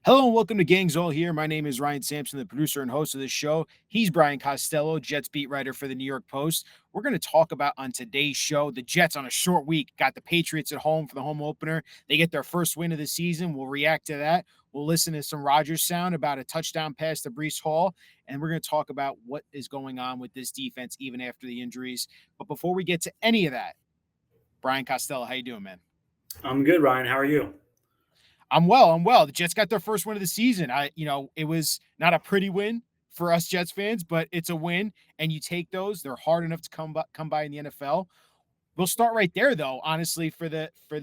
Hello and welcome to Gangs All Here. My name is Ryan Sampson, the producer and host of this show. He's Brian Costello, Jets beat writer for the New York Post. We're going to talk about on today's show the Jets on a short week. Got the Patriots at home for the home opener. They get their first win of the season. We'll react to that. We'll listen to some Rodgers sound about a touchdown pass to Breece Hall, and we're going to talk about what is going on with this defense even after the injuries. But before we get to any of that, Brian Costello, how you doing, man? I'm good, Ryan. How are you? I'm well. I'm well. The Jets got their first win of the season. It was not a pretty win for us Jets fans, but it's a win, and you take those. They're hard enough to come by in the NFL. We'll start right there, though. Honestly, for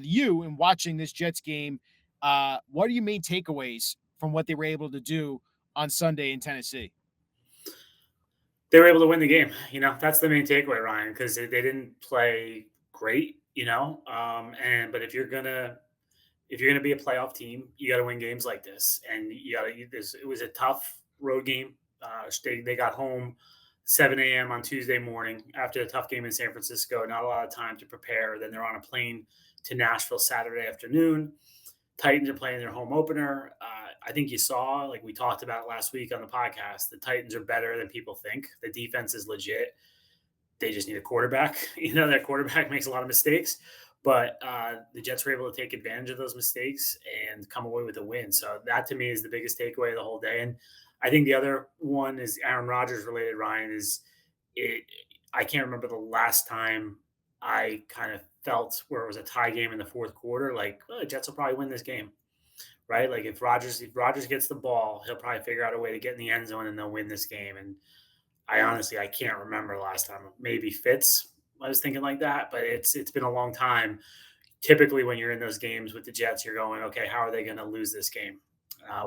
you and watching this Jets game, what are your main takeaways from what they were able to do on Sunday in Tennessee? They were able to win the game. That's the main takeaway, Ryan, because they didn't play great. And but if you're gonna be a playoff team, you got to win games like this, and you got to. This it was a tough road game. They got home 7 a.m. on Tuesday morning after a tough game in San Francisco. Not a lot of time to prepare. Then they're on a plane to Nashville Saturday afternoon. Titans are playing their home opener. I think you saw, like we talked about last week on the podcast, the Titans are better than people think. The defense is legit. They just need a quarterback. That quarterback makes a lot of mistakes, but the Jets were able to take advantage of those mistakes and come away with a win. So that to me is the biggest takeaway of the whole day. And I think the other one is Aaron Rodgers related. Ryan is it. I can't remember the last time I kind of felt where it was a tie game in the fourth quarter. Like, oh, the Jets will probably win this game, right? Like if Rodgers gets the ball, he'll probably figure out a way to get in the end zone and they'll win this game. And I can't remember the last time. Maybe Fitz. I was thinking like that, but it's been a long time. Typically, when you're in those games with the Jets, you're going, okay, how are they going to lose this game?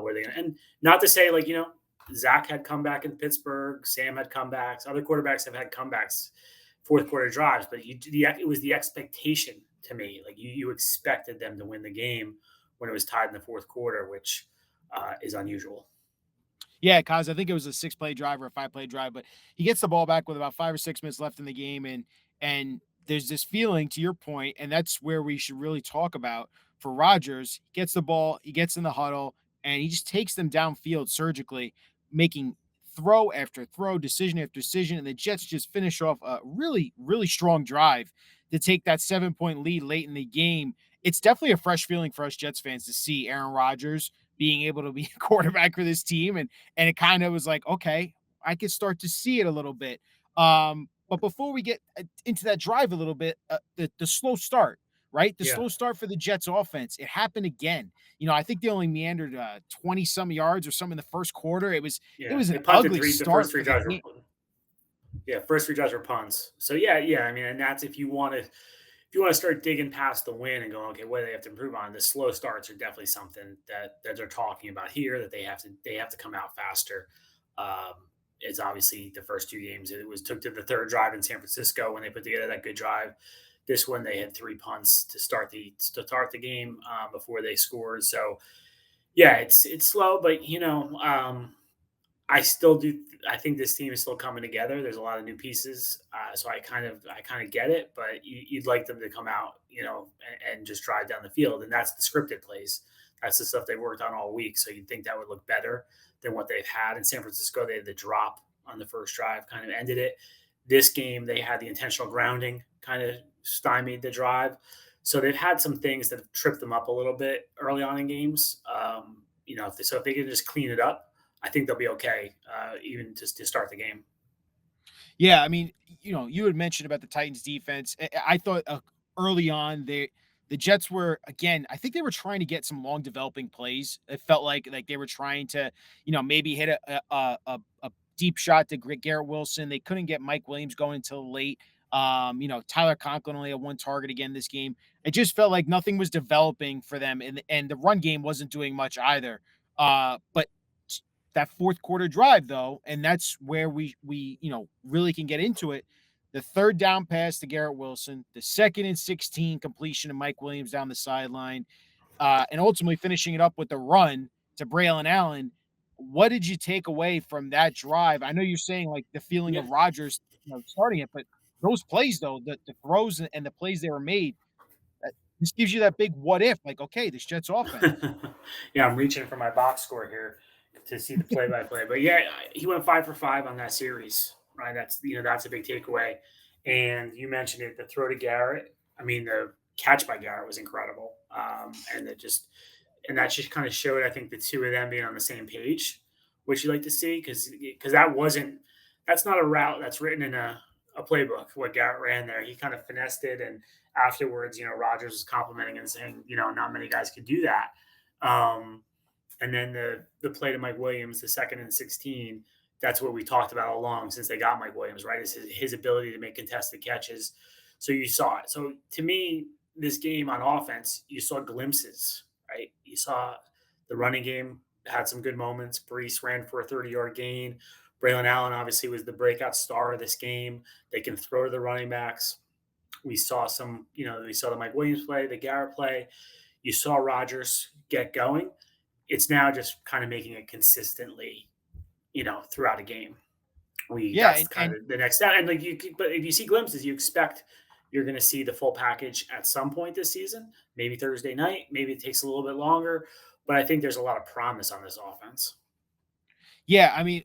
Where are they going to? And not to say Zach had comeback in Pittsburgh, Sam had comebacks, other quarterbacks have had comebacks, fourth quarter drives, but it was the expectation to me. Like you expected them to win the game when it was tied in the fourth quarter, which is unusual. Yeah, cause I think it was a 6-play drive or a 5-play drive, but he gets the ball back with about 5 or 6 minutes left in the game, and there's this feeling to your point, and that's where we should really talk about for Rodgers. He gets the ball, he gets in the huddle, and he just takes them downfield surgically, making throw after throw, decision after decision, and the Jets just finish off a really, really strong drive to take that 7-point lead late in the game. It's definitely a fresh feeling for us Jets fans to see Aaron Rodgers being able to be a quarterback for this team, and it kind of was like, okay, I could start to see it a little bit. But before we get into that drive a little bit, the slow start, right? The Yeah, slow start for the Jets offense, it happened again. I think they only meandered 20 some yards or something in the first quarter. It yeah. was an They punted ugly three. The first start three for the drives were game. first three drives were punts. So yeah. I mean, and that's if you want to start digging past the win and going, okay, what do they have to improve on? The slow starts are definitely something that they're talking about here. That they have to come out faster. It's obviously the first two games. It was took to the third drive in San Francisco when they put together that good drive. This one they had three punts to start the game before they scored. So yeah, it's slow, but I still do. I think this team is still coming together. There's a lot of new pieces, so I kind of get it. But you'd like them to come out, and just drive down the field, and that's the scripted plays. That's the stuff they worked on all week. So you'd think that would look better than what they've had in San Francisco. They had the drop on the first drive, kind of ended it. This game, they had the intentional grounding, kind of stymied the drive. So they've had some things that have tripped them up a little bit early on in games. If they can just clean it up, I think they'll be okay, even just to start the game. Yeah, I mean, you had mentioned about the Titans defense. I thought early on the Jets were again. I think they were trying to get some long developing plays. It felt like they were trying to, maybe hit a deep shot to Garrett Wilson. They couldn't get Mike Williams going until late. Tyler Conklin only had one target again this game. It just felt like nothing was developing for them, and the run game wasn't doing much either. But that fourth quarter drive though, and that's where we really can get into it. The third down pass to Garrett Wilson, the 2nd and 16 completion of Mike Williams down the sideline, and ultimately finishing it up with the run to Braelon Allen. What did you take away from that drive? I know you're saying like the feeling Yeah, of Rodgers, starting it, but those plays though, the throws and the plays they were made, This gives you that big what if, like, okay, this Jets offense. Yeah, I'm reaching for my box score here to see the play-by-play. But yeah, he went 5 for 5 on that series, right? That's a big takeaway. And you mentioned it, the throw to Garrett. I mean, the catch by Garrett was incredible, and that just kind of showed, I think, the two of them being on the same page, which you like to see, because that's not a route that's written in a playbook. What Garrett ran there, he kind of finessed it, and afterwards, Rodgers was complimenting and saying, not many guys could do that. Um, and then the play to Mike Williams, the 2nd and 16, that's what we talked about all along since they got Mike Williams, right? Is his ability to make contested catches. So you saw it. So to me, this game on offense, you saw glimpses, right? You saw the running game had some good moments. Brees ran for a 30-yard gain. Braelon Allen obviously was the breakout star of this game. They can throw to the running backs. We saw the Mike Williams play, the Garrett play. You saw Rodgers get going. It's now just kind of making it consistently, throughout a game. We Yeah, That's kind and of the next step. And but if you see glimpses, you expect you're going to see the full package at some point this season. Maybe Thursday night. Maybe it takes a little bit longer, but I think there's a lot of promise on this offense. yeah, I mean,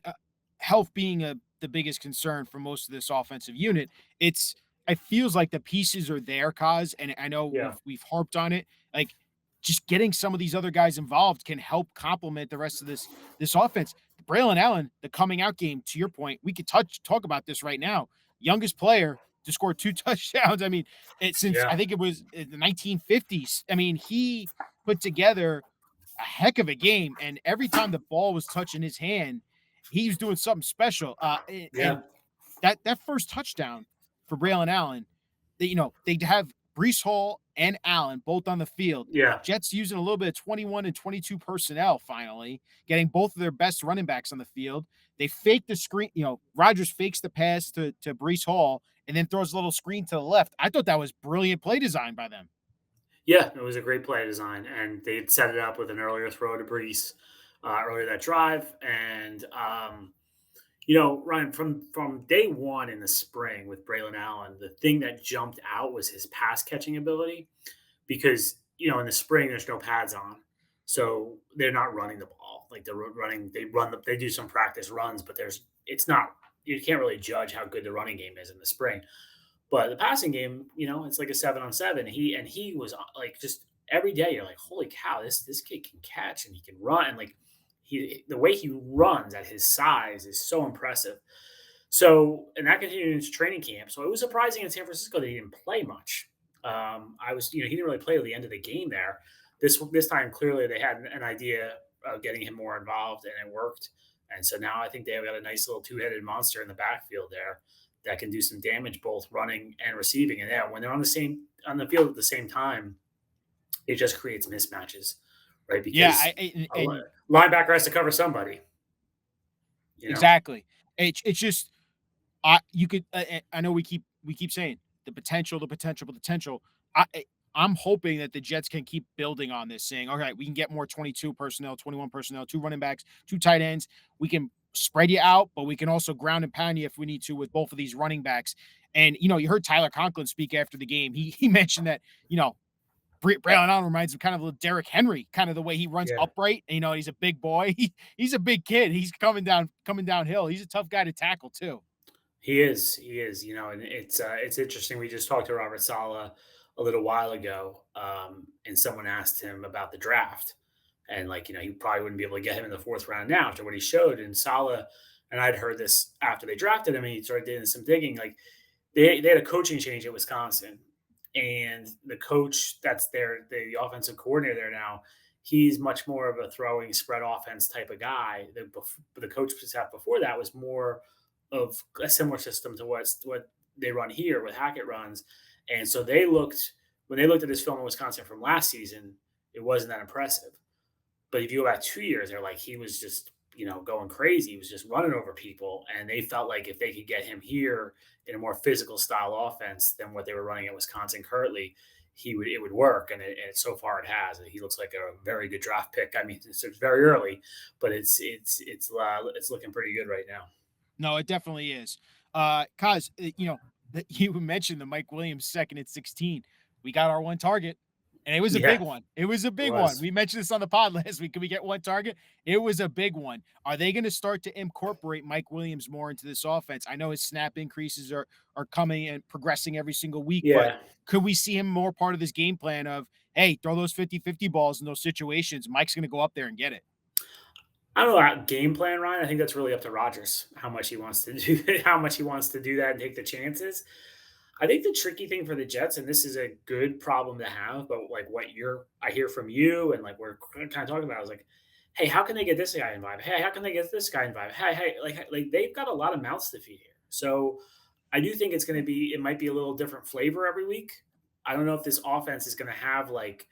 health being the biggest concern for most of this offensive unit, it feels like the pieces are there, cause, and I know Yeah, we've harped on it. Like, just getting some of these other guys involved can help complement the rest of this offense. Braylon Allen, the coming out game, to your point, we could talk about this right now. Youngest player to score 2 touchdowns. I mean, since yeah, I think it was in the 1950s. I mean, he put together a heck of a game, and every time the ball was touching his hand, he was doing something special. yeah, And that first touchdown for Braylon Allen, they'd have Brees Hall and Allen both on the field. yeah, Jets using a little bit of 21 and 22 personnel finally, getting both of their best running backs on the field. They fake the screen, Rodgers fakes the pass to Brees Hall and then throws a little screen to the left. I thought that was brilliant play design by them. yeah. It was a great play design, and they would set it up with an earlier throw to Brees earlier that drive, and Ryan, from day one in the spring with Braylon Allen, the thing that jumped out was his pass catching ability, because in the spring there's no pads on, so they're not running the ball like they're running. They do some practice runs, but it's not you can't really judge how good the running game is in the spring. But the passing game, it's like a 7-on-7. He was like, just every day you're like, holy cow, this kid can catch and he can run, and like the way he runs at his size is so impressive. So, and that continued into training camp. So it was surprising in San Francisco that he didn't play much. He didn't really play till the end of the game there. This time, clearly they had an idea of getting him more involved, and it worked. And so now I think they've got a nice little two-headed monster in the backfield there that can do some damage both running and receiving. And yeah, when they're on the field at the same time, it just creates mismatches, right? Yeah, Because a and linebacker has to cover somebody, you know. exactly. It's just you could. I know we keep saying the potential. I'm hoping that the Jets can keep building on this, saying, "All right, we can get more 22 personnel, 21 personnel, two running backs, two tight ends. We can spread you out, but we can also ground and pound you if we need to with both of these running backs." And you heard Tyler Conklin speak after the game. He mentioned that Braylon Allen reminds him kind of of Derrick Henry, kind of the way he runs Yeah, upright. And, he's a big boy. He's a big kid. He's coming downhill. He's a tough guy to tackle too. he is. He is. And it's interesting. We just talked to Robert Sala a little while ago, and someone asked him about the draft, and like he probably wouldn't be able to get him in the fourth round now after what he showed. And Sala and I'd heard this after they drafted him, and he started doing some digging. Like they had a coaching change at Wisconsin, and the coach that's there, the offensive coordinator there now, he's much more of a throwing spread offense type of guy. The coach staff before that was more of a similar system to what they run here, with Hackett runs, and so when they looked at this film in Wisconsin from last season, it wasn't that impressive. But if you go back 2 years, they're like he was just going crazy. He was just running over people, and they felt like if they could get him here in a more physical style offense than what they were running at Wisconsin currently, it would work. And so far it has. He looks like a very good draft pick. I mean, it's very early, but it's looking pretty good right now. No, it definitely is. Cause you mentioned the Mike Williams 2nd and 16. We got our one target. And it was a big Yeah, one. It was a it big one. was. We mentioned this on the pod last week. Can we get one target? It was a big one. Are they going to start to incorporate Mike Williams more into this offense? I know his snap increases are coming and progressing every single week, but Yeah. could we see him more part of this game plan of, hey, throw those 50-50 balls in those situations. Mike's going to go up there and get it. I don't know about game plan, Ryan. I think that's really up to Rodgers how much he wants to do how much he wants to do that and take the chances. I think the tricky thing for the Jets, and this is a good problem to have, but like what I hear from you and like we're kind of talking about is like, hey, how can they get this guy involved? Hey, how can they get this guy involved? Hey, like they've got a lot of mouths to feed here. So I do think it might be a little different flavor every week. I don't know if this offense is going to have like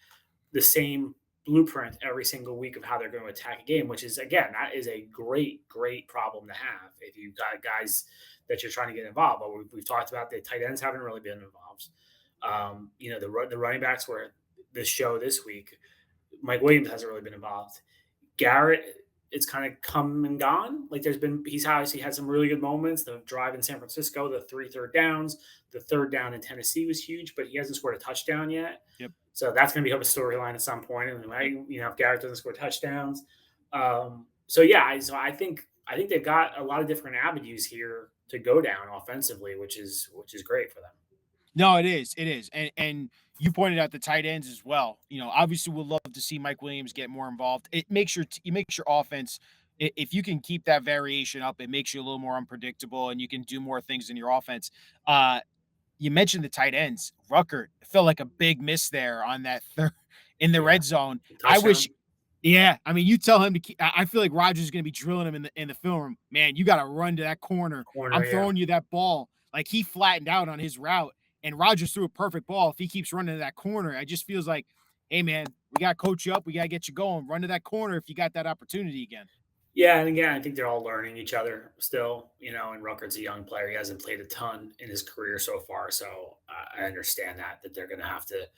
the same blueprint every single week of how they're going to attack a game, which is again, that is a great problem to have if you've got guys that you're trying to get involved. But we've talked about the tight ends haven't really been involved. The running backs were this show this week. Mike Williams hasn't really been involved. Garrett, it's kind of come and gone. Like he's obviously had some really good moments. The drive in San Francisco, the three third downs, the third down in Tennessee was huge, but he hasn't scored a touchdown yet. Yep. So that's going to become a storyline at some point. And Yep. if Garrett doesn't score touchdowns, so I think they've got a lot of different avenues here to go down offensively, which is great for them. No, it is. It is. And you pointed out the tight ends as well. Obviously we'll love to see Mike Williams get more involved. It makes your offense if you can keep that variation up, it makes you a little more unpredictable and you can do more things in your offense. Uh you mentioned the tight ends. Rucker felt like a big miss there on that third in the Yeah, red zone. I wish. touchdown Yeah, I mean, you tell him to keep. I feel like Rodgers is going to be drilling him in the film room. Man, you got to run to that corner. corner. I'm Yeah, throwing you that ball. Like he flattened out on his route, and Rodgers threw a perfect ball. If he keeps running to that corner, it just feels like, hey man, we got to coach you up. We got to get you going. Run to that corner if you got that opportunity again. Yeah, and again, I think they're all learning each other still, and Rucker's a young player. He hasn't played a ton in his career so far, so I understand that they're going to have to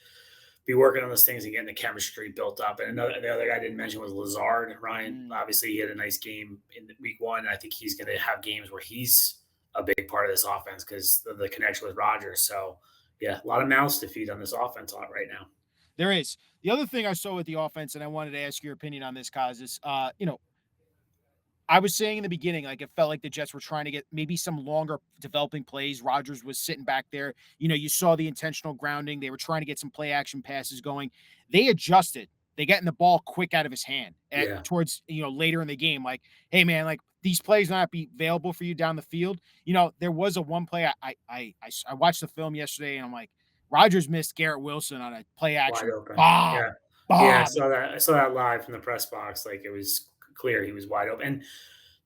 be working on those things and getting the chemistry built up. And the other guy I didn't mention was Lazard. Ryan, Mm. obviously, he had a nice game in week one. I think he's going to have games where he's a big part of this offense because of the connection with Rodgers. So, yeah, a lot of mouths to feed on this offense right now. There is the other thing I saw with the offense, and I wanted to ask your opinion on this, cause is I was saying in the beginning, like it felt like the Jets were trying to get maybe some longer developing plays. Rodgers was sitting back there. You saw the intentional grounding. They were trying to get some play action passes going. They adjusted. They getting the ball quick out of his hand Yeah. towards later in the game. Like, hey man, like these plays not be available for you down the field. There was a one play I watched the film yesterday and I'm like, Rodgers missed Garrett Wilson on a play Wide action open. Yeah. bomb, Yeah, I bomb. saw that. I saw that live from the press box. Like it was clear he was wide open. And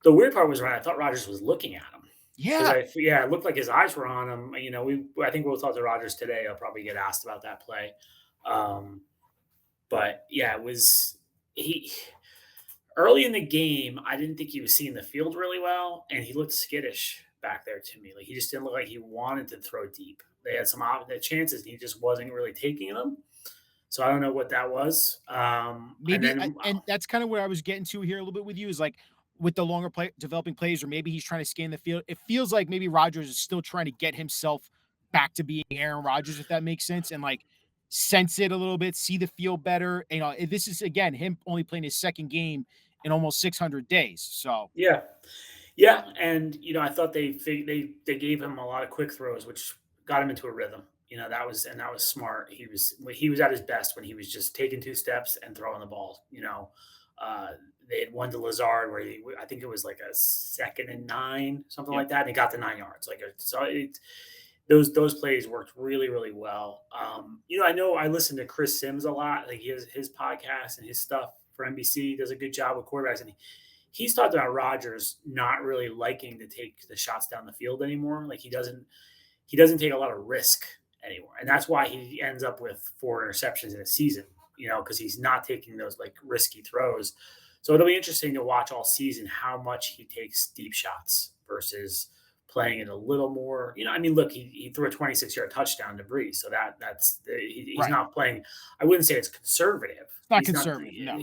the weird part was, right, I thought Rodgers was looking at him because Yeah, it looked like his eyes were on him. I think we'll talk to Rodgers today. I'll probably get asked about that play. Um, but yeah, it was he early in the game. I didn't think he was seeing the field really well, and he looked skittish back there to me. Like he just didn't look like he wanted to throw deep. They had some chances, and he just wasn't really taking them. So I don't know what that was. And maybe, then and that's kind of where I was getting to here a little bit with you is like with the longer play developing plays, or maybe he's trying to scan the field. It feels like maybe Rodgers is still trying to get himself back to being Aaron Rodgers, if that makes sense, and like sense it a little bit, see the field better. This is again him only playing his second game in almost 600 days. So yeah, yeah, and I thought they gave him a lot of quick throws, which got him into a rhythm. That was smart. He was at his best when he was just taking two steps and throwing the ball. They had one to Lazard where I think it was like a 2nd and 9, something yep, like that, and he got the 9 yards. Those plays worked really really well. I know I listen to Chris Sims a lot. Like he has his podcast and his stuff for NBC. He does a good job with quarterbacks, and he's talked about Rodgers not really liking to take the shots down the field anymore. Like he doesn't take a lot of risk anymore, and that's why he ends up with 4 interceptions in a season. Because he's not taking those like risky throws. So it'll be interesting to watch all season how much he takes deep shots versus playing it a little more. I mean, look, he threw a 26-yard touchdown to Breeze, so he's right. not playing. I wouldn't say it's conservative. It's not He's not, conservative. No.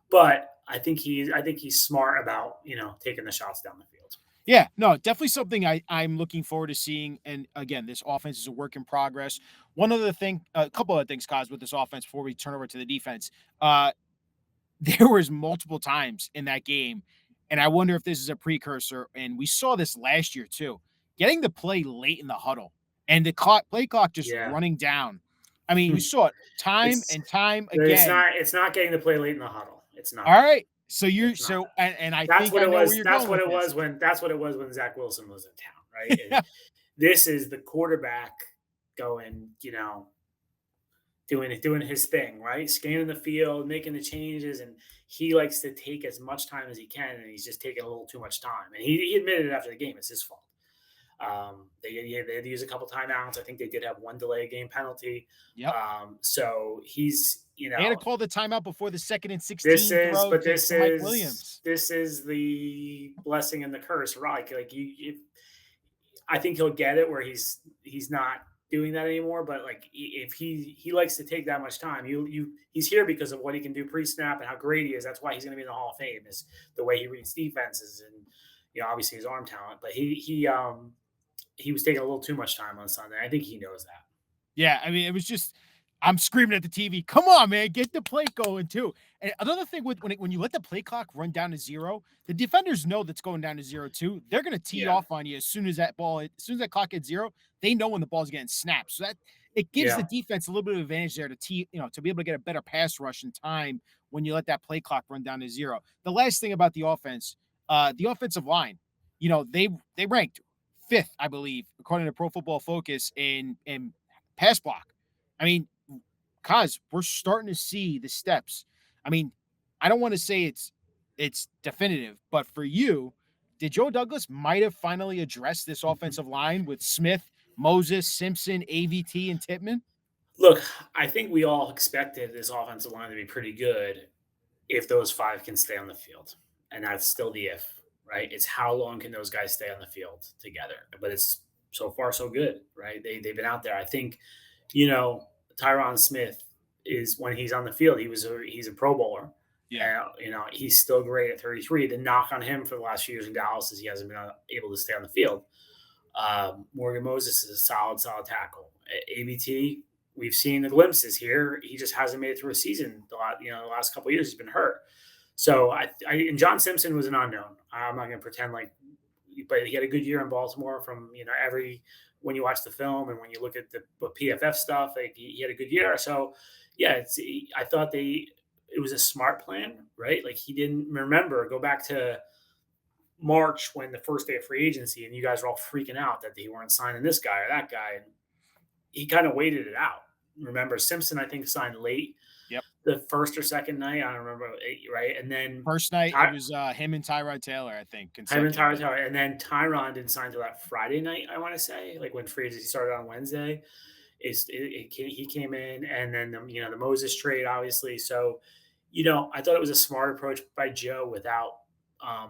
but I think he's smart about taking the shots down the field. Yeah, no, definitely something I'm looking forward to seeing. And again, this offense is a work in progress. One other thing, a couple of things, Cos, with this offense before we turn over to the defense. There was multiple times in that game, and I wonder if this is a precursor. And we saw this last year too, getting the play late in the huddle and the play clock just Yeah. running down. I mean, we saw it time It's and time it's again. not getting to play late in the huddle. It's All not. right, so you're It's not. so, and I think I know where you're That's going what with it this. was when Zach Wilson was in town, right? This is the quarterback going, doing his thing, right? Scanning the field, making the changes, and he likes to take as much time as he can, and he's just taking a little too much time. And he admitted it after the game; it's his fault. They had to use a couple timeouts. I think they did have one delay game penalty. Yep. So he's, They had to call the timeout before the 2nd and this 16 is, throw but to Mike Williams. this is the blessing and the curse, right? Like I think he'll get it where he's not doing that anymore. But like if he likes to take that much time, he's here because of what he can do pre snap and how great he is. That's why he's going to be in the Hall of Fame, is the way he reads defenses and obviously his arm talent. But he was taking a little too much time on Sunday. I think he knows that. Yeah, I mean, it was just I'm screaming at the TV, "Come on, man, get the play going too." And another thing with when you let the play clock run down to 0, the defenders know that's going down to 0 too. They're gonna tee Yeah, off on you as soon as that clock hits 0, they know when the ball's getting snapped. So that it gives the yeah. defense a little bit of advantage there to to be able to get a better pass rush in time when you let that play clock run down to 0. The last thing about the offense, the offensive line, they ranked 5th, I believe, according to Pro Football Focus in pass block. I mean, cause we're starting to see the steps. I mean, I don't want to say it's definitive, but for you, did Joe Douglas might have finally addressed this offensive line with Smith, Moses, Simpson, AVT, and Titman? Look, I think we all expected this offensive line to be pretty good if those five can stay on the field. And that's still the if, right? It's how long can those guys stay on the field together? But it's so far so good, right? They've been out there. I think, you know, Tyron Smith is, when he's on the field, he's a Pro Bowler. Yeah. He's still great at 33. The knock on him for the last few years in Dallas is he hasn't been able to stay on the field. Morgan Moses is a solid tackle. ABT, we've seen the glimpses here. He just hasn't made it through a season. The last couple of years he's been hurt. So and John Simpson was an unknown. I'm not going to pretend like, but he had a good year in Baltimore. From every when you watch the film and when you look at the PFF stuff, like he had a good year. So yeah, I thought it was a smart plan, right? Like he didn't remember go back to March when the first day of free agency, and you guys were all freaking out that they weren't signing this guy or that guy. And he kind of waited it out. Remember, Simpson, I think, signed late Yep. the first or second night. I don't remember, right? And then First night, it Ty, was him and Tyrod Taylor, I think, Hyman consecutively. Tyler, and then Tyron didn't sign until that Friday night, I want to say, like when free agency started on Wednesday. He came in, and then the Moses trade, obviously. So, I thought it was a smart approach by Joe without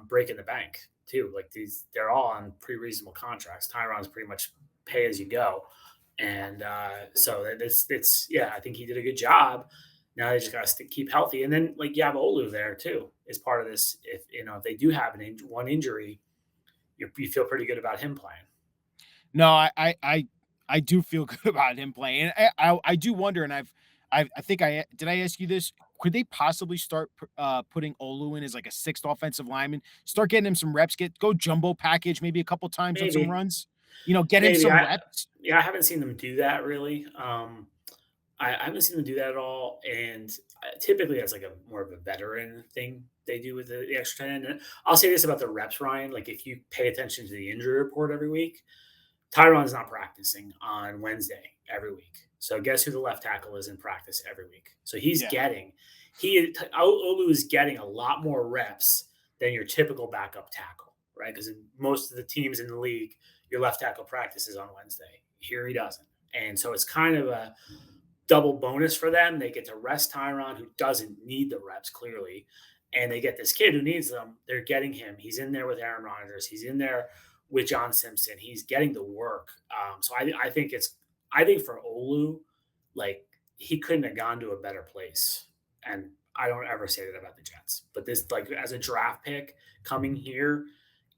breaking the bank too. Like they're all on pretty reasonable contracts. Tyron's pretty much pay as you go, and so it's yeah. I think he did a good job. Now they just got to keep healthy, and then like you have Olu there too as part of this. If they do have one injury, you feel pretty good about him playing. No, I do feel good about him playing. And I do wonder, and I think did I ask you this? Could they possibly start putting Olu in as like a 6th offensive lineman? Start getting him some reps, go jumbo package maybe a couple times on some Maybe, runs. Get him maybe some reps. I haven't seen them do that really. I haven't seen them do that at all, and typically that's like a more of a veteran thing they do with the extra 10. And I'll say this about the reps, Ryan. Like if you pay attention to the injury report every week, Tyron's not practicing on Wednesday every week. So guess who the left tackle is in practice every week? So Yeah. Olu is getting a lot more reps than your typical backup tackle, right? Because most of the teams in the league, your left tackle practices on Wednesday. Here he doesn't, and so it's kind of a double bonus for them. They get to rest Tyron, who doesn't need the reps clearly, and they get this kid who needs them. They're getting him. He's in there with Aaron Rodgers. He's in there with John Simpson. He's getting the work. So I think for Olu, like he couldn't have gone to a better place. And I don't ever say that about the Jets, but this like as a draft pick coming here,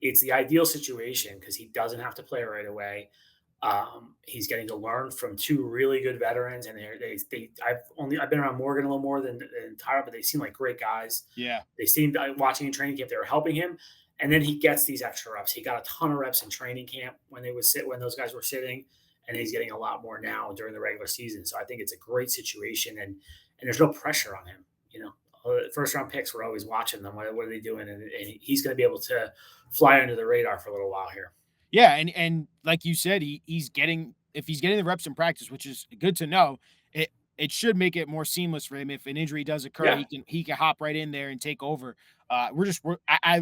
it's the ideal situation because he doesn't have to play right away. He's getting to learn from two really good veterans, and I've been around Morgan a little more than Tyra, but they seem like great guys. Yeah. They seemed watching in training camp, they were helping him, and then he gets these extra reps. He got a ton of reps in training camp when those guys were sitting, and he's getting a lot more now during the regular season. So I think it's a great situation, and there's no pressure on him. First round picks, we're always watching them. What are they doing? And he's going to be able to fly under the radar for a little while here. Yeah, and like you said, he's getting if he's getting the reps in practice, which is good to know, it should make it more seamless for him. If an injury does occur, Yeah, he can hop right in there and take over. I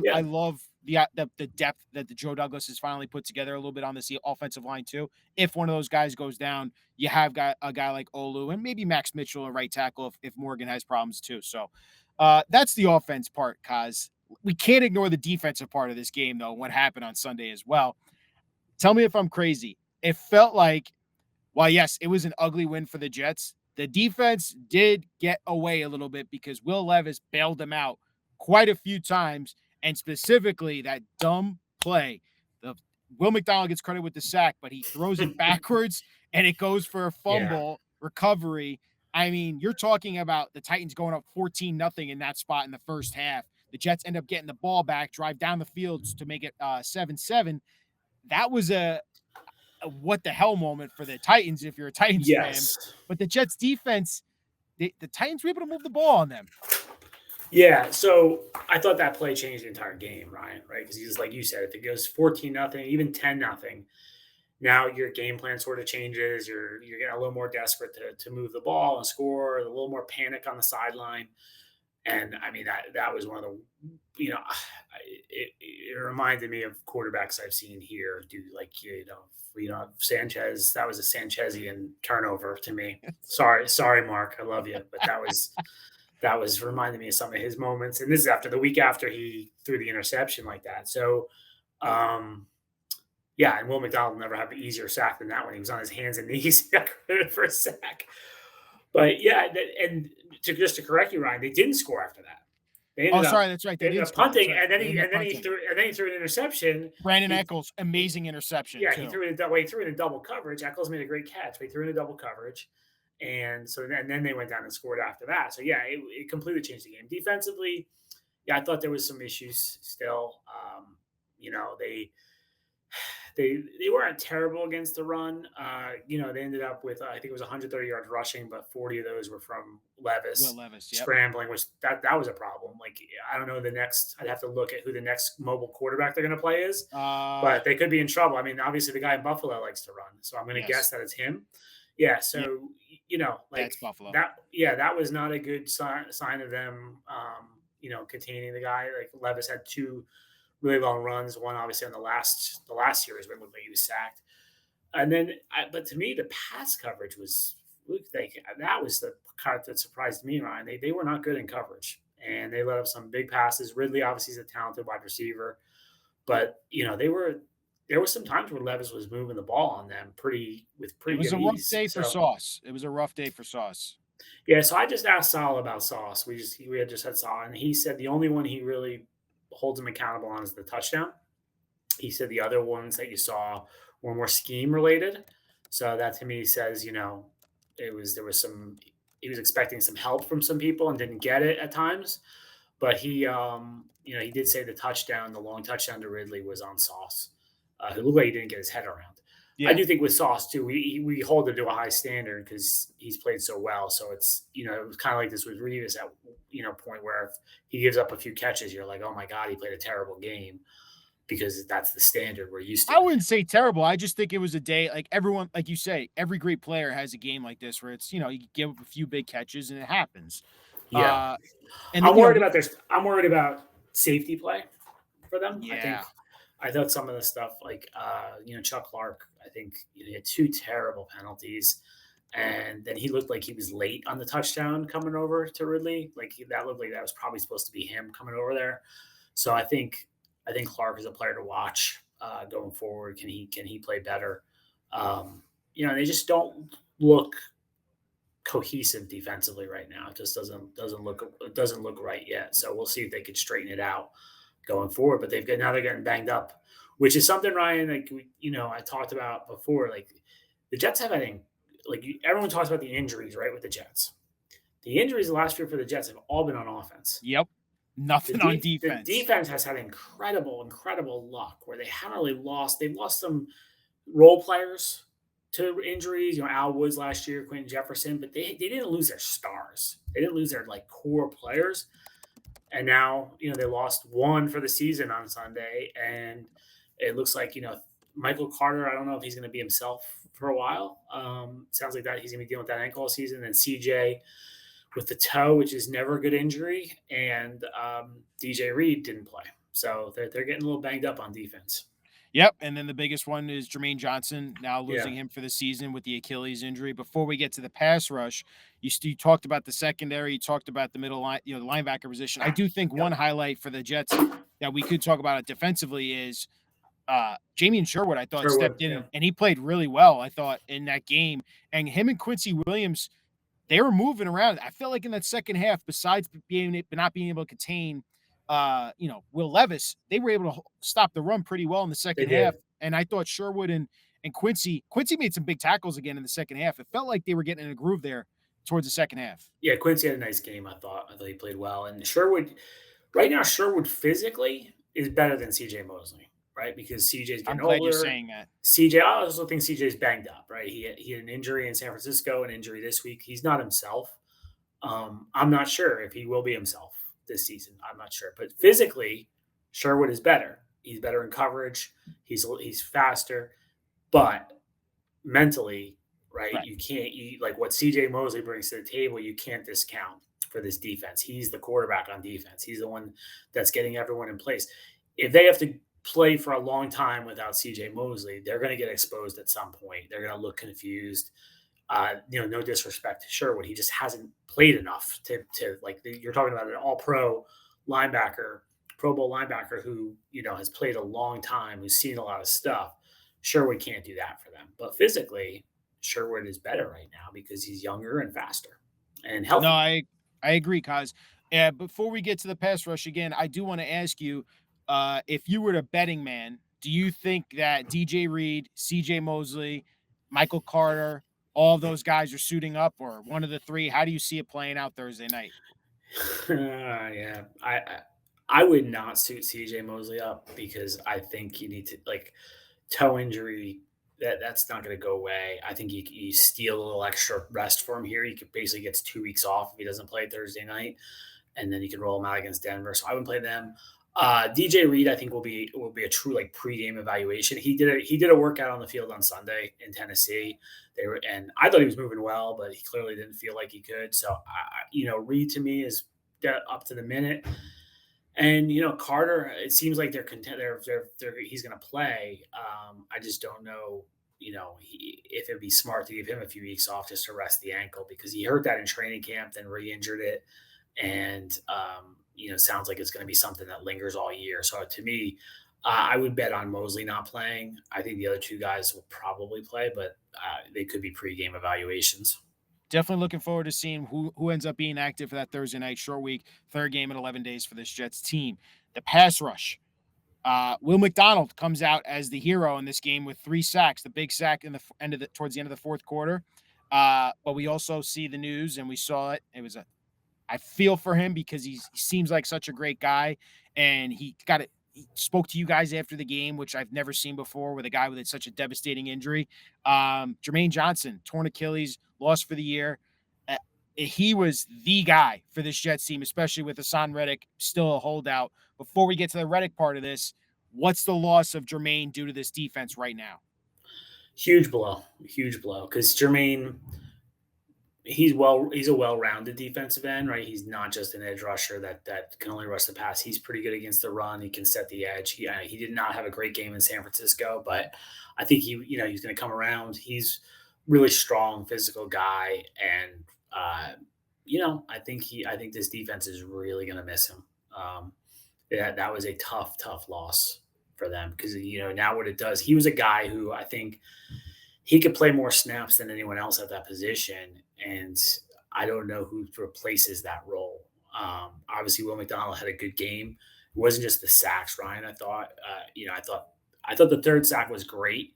yeah, love the depth that the Joe Douglas has finally put together a little bit on this offensive line too. If one of those guys goes down, you have got a guy like Olu and maybe Max Mitchell at right tackle if Morgan has problems too. So that's the offense part, Kaz. We can't ignore the defensive part of this game though. What happened on Sunday as well. Tell me if I'm crazy. It felt like, while yes, it was an ugly win for the Jets, the defense did get away a little bit because Will Levis bailed them out quite a few times, and specifically that dumb play. The Will McDonald gets credit with the sack, but he throws it backwards and it goes for a yeah, fumble recovery. I mean, you're talking about the Titans going up 14 nothing in that spot in the first half. The Jets end up getting the ball back, drive down the field to make it 7-7. That was a what the hell moment for the Titans if you're a Titans fan. yes. But the Jets defense, the Titans were able to move the ball on them. Yeah, so I thought that play changed the entire game, Ryan, right? Because he's like you said, if it goes 14 nothing, even 10 nothing, now your game plan sort of changes. You're getting a little more desperate to move the ball and score, a little more panic on the sideline. And I mean that was one of the it reminded me of quarterbacks I've seen here do like Sanchez. That was a Sanchezian turnover to me. Sorry, Mark, I love you, but that was reminding me of some of his moments. And this is after the week after he threw the interception like that. So um, yeah, and Will McDonald never had an easier sack than that one. He was on his hands and knees. He got credit for a sack. But yeah, and to correct you, Ryan, they didn't score after that. They Oh, ended sorry, up that's right. they They ended didn't up score. That's punting, right. and then They he ended up and then he punting. threw and then he threw an interception. Brandon He Eccles, amazing interception Yeah, too. he threw it in double coverage. Eccles made a great catch, but he threw it in double coverage, and then they went down and scored after that. So yeah, it completely changed the game defensively. Yeah, I thought there was some issues still. You know, they weren't terrible against the run. They ended up with I think it was 130 yards rushing, but 40 of those were from Will Levis Levis, yep. scrambling, which that was a problem. Like I don't know the next. I'd have to look at who the next mobile quarterback they're going to play is, Uh, but they could be in trouble. I mean, obviously the guy in Buffalo likes to run, so I'm going to guess yes. that it's him. Yeah, Yeah, so like that's Buffalo. that. Yeah, that was not a good sign of them. Containing the guy. Like Levis had two really long runs. One obviously on the last series where it looked like he was sacked. And then, but to me, the pass coverage was that was the part that surprised me, Ryan. They were not good in coverage, and they let up some big passes. Ridley obviously is a talented wide receiver, but there was some times where Levis was moving the ball on them with It pretty was good a rough ease. day for So Sauce. It was a rough day for Sauce. yeah, so I just asked Sal about Sauce. We had just had Sal, and he said the only one he really holds him accountable on is the touchdown. He said the other ones that you saw were more scheme related. So that to me says, there was some he was expecting some help from some people and didn't get it at times. But he did say the long touchdown to Ridley was on Sauce. Who looked like he didn't get his head around. I Yeah. do think with Sauce too, we hold him to a high standard because he's played so well. So it was kind of like this with Reeves at point where if he gives up a few catches, you're like, oh my god, he played a terrible game because that's the standard we're used to I with him. wouldn't say terrible. I just think it was a day like everyone, like you say, every great player has a game like this where it's, you give up a few big catches and it happens. Yeah, Uh, and I'm then, worried about I'm worried about safety play for them. yeah, I thought some of the stuff like Chuck Clark. I think he had two terrible penalties, and then he looked like he was late on the touchdown coming over to Ridley. That looked like that was probably supposed to be him coming over there. So I think Clark is a player to watch going forward. Can he play better? They just don't look cohesive defensively right now. It just doesn't look right yet. So we'll see if they could straighten it out going forward. But they're getting banged up, which is something, Ryan, like I talked about before. Like the Jets have, I think, everyone talks about the injuries, right? With the Jets, the injuries last year for the Jets have all been on offense. Yep. Nothing on The defense. defense has had incredible luck where they haven't really lost. They've lost some role players to injuries. Al Woods last year, Quentin Jefferson, but they didn't lose their stars. They didn't lose their core players. And now, they lost one for the season on Sunday, and it looks like, Michael Carter, I don't know if he's going to be himself for a while. Sounds like that he's going to be dealing with that ankle all season. And CJ with the toe, which is never a good injury, and DJ Reed didn't play. So they're getting a little banged up on defense. Yep, and then the biggest one is Jermaine Johnson, now Yeah. losing him for the season with the Achilles injury. Before we get to the pass rush, you talked about the secondary, you talked about the middle line, the linebacker position. I do think one Yep. highlight for the Jets that we could talk about it defensively is Jamie Sherwood. I thought Sherwood. stepped in Yeah. and he played really well. I thought in that game, and him and Quincy Williams, they were moving around. I felt like in that second half, besides not being able to contain, Will Levis, they were able to stop the run pretty well in the They second half. did. And I thought Sherwood and Quincy made some big tackles again in the second half. It felt like they were getting in a groove there towards the second half. Yeah, Quincy had a nice game, I thought. I thought he played well. And Sherwood, right now, Sherwood physically is better than CJ Mosley, right? Because CJ's I'm getting glad you're older. saying that. I also think CJ's banged up, right? He had an injury in San Francisco, an injury this week. He's not himself. I'm not sure if he will be himself this season. I'm not sure. But physically, Sherwood is better. He's better in coverage. He's faster. But mentally, right? Right. You can't like what CJ Mosley brings to the table, you can't discount for this defense. He's the quarterback on defense. He's the one that's getting everyone in place. If they have to play for a long time without CJ Mosley, they're going to get exposed at some point. They're going to look confused. No disrespect to Sherwood, he just hasn't played enough to you're talking about an All-Pro linebacker, Pro Bowl linebacker who has played a long time, who's seen a lot of stuff. Sherwood can't do that for them, but physically, Sherwood is better right now because he's younger and faster and No, healthy. I agree, Cause. Before we get to the pass rush again, I do want to ask you, if you were a betting man, do you think that DJ Reed, CJ Mosley, Michael Carter, all of those guys are suiting up, or one of the three? How do you see it playing out Thursday night? Yeah, I would not suit CJ Mosley up because I think you need to toe injury. That's not going to go away. I think you steal a little extra rest for him here. He could basically gets 2 weeks off if he doesn't play Thursday night, and then you can roll him out against Denver. So I wouldn't play them. DJ Reed, I think will be a true pregame evaluation. He did a workout on the field on Sunday in Tennessee. And I thought he was moving well, but he clearly didn't feel like he could. So Reed to me is up to the minute. And Carter, it seems like they're content. He's going to play. I just don't know. If it'd be smart to give him a few weeks off just to rest the ankle because he hurt that in training camp, then re-injured it, and sounds like it's going to be something that lingers all year. So to me, I would bet on Mosley not playing. I think the other two guys will probably play, but they could be pregame evaluations. Definitely looking forward to seeing who ends up being active for that Thursday night short week, third game in 11 days for this Jets team. The pass rush. Will McDonald comes out as the hero in this game with 3 sacks, the big sack in the towards the end of the fourth quarter. But we also see the news, and we saw it. I feel for him because he seems like such a great guy, and he spoke to you guys after the game, which I've never seen before with a guy with such a devastating injury. Jermaine Johnson, torn Achilles, lost for the year. He was the guy for this Jets team, especially with Haason Reddick still a holdout. Before we get to the Reddick part of this, what's the loss of Jermaine due to this defense right now? Huge blow, because Jermaine, he's a well-rounded defensive end, right? He's not just an edge rusher that can only rush the pass. He's pretty good against the run. He can set the edge. He did not have a great game in San Francisco, but I think he's going to come around. He's really strong, physical guy, and I think this defense is really going to miss him. That was a tough loss for them because now what it does. He was a guy who I think he could play more snaps than anyone else at that position, and I don't know who replaces that role. Obviously, Will McDonald had a good game, It wasn't just the sacks, Ryan. I thought, I thought the third sack was great.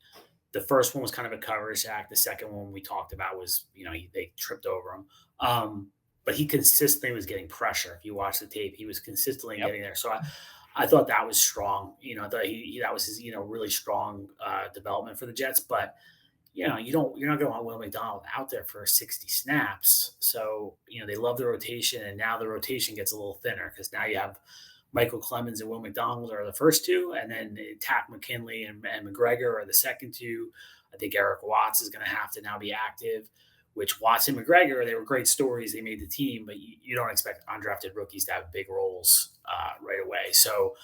The first one was kind of a coverage sack. The second one we talked about was, they tripped over him. But he consistently was getting pressure. If you watch the tape, he was consistently Yep. getting there. So I thought that was strong. I thought that was his, really strong development for the Jets. But you're not going to want Will McDonald out there for 60 snaps. So, they love the rotation, and now the rotation gets a little thinner because now you have Michael Clemens and Will McDonald are the first two, and then Tack McKinley and McGregor are the second two. I think Eric Watts is going to have to now be active, which Watts and McGregor, they were great stories. They made the team, but you don't expect undrafted rookies to have big roles right away. So,